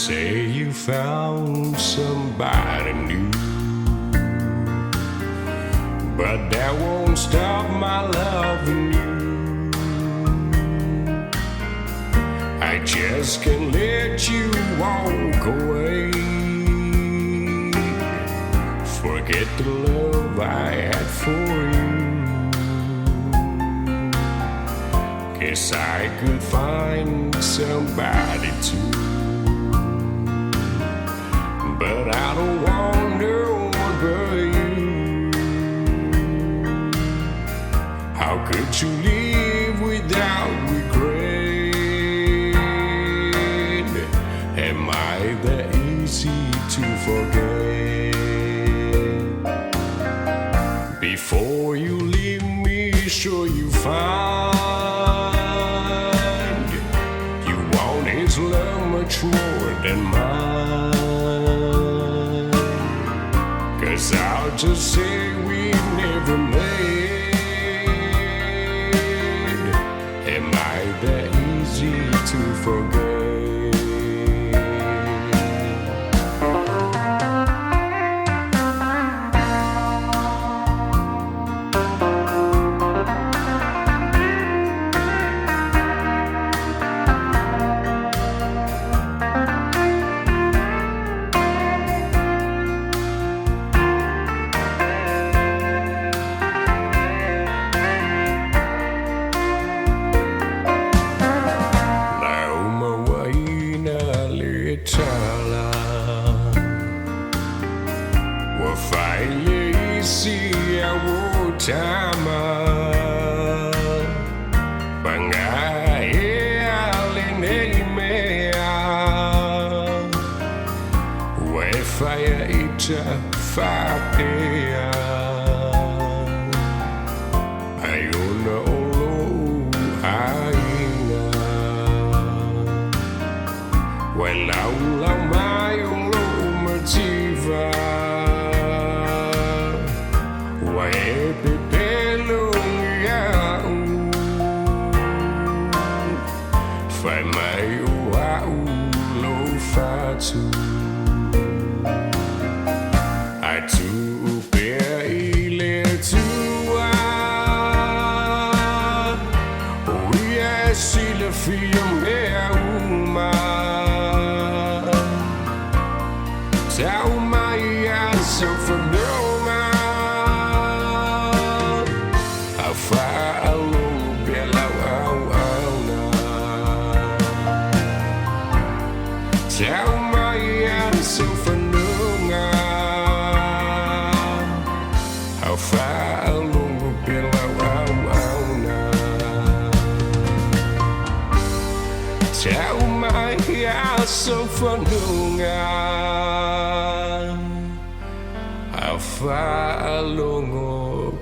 say you found somebody new, but that won't stop my loving you. I just can't let you walk away. Forget the love I had for you, 'cause I could find somebody too. But I don't want no one but you. How could you live without regret? Am I that easy to forget? Before you leave me, sure you find you want his love much more than mine. 'Cause I'll just say we never made. Am I that easy to forget? Tama bangae alinei mea we fire ita fapea ayuna olo aina when laula mai olo mativa fai mai ua ulo fatu ai tu pea ile tua o ia sila fia mea uma tau mai a so for no man a fa alo bela au au na tau mai a so for no man a fa alo bela au au na tau mai a so for no man I'll follow up,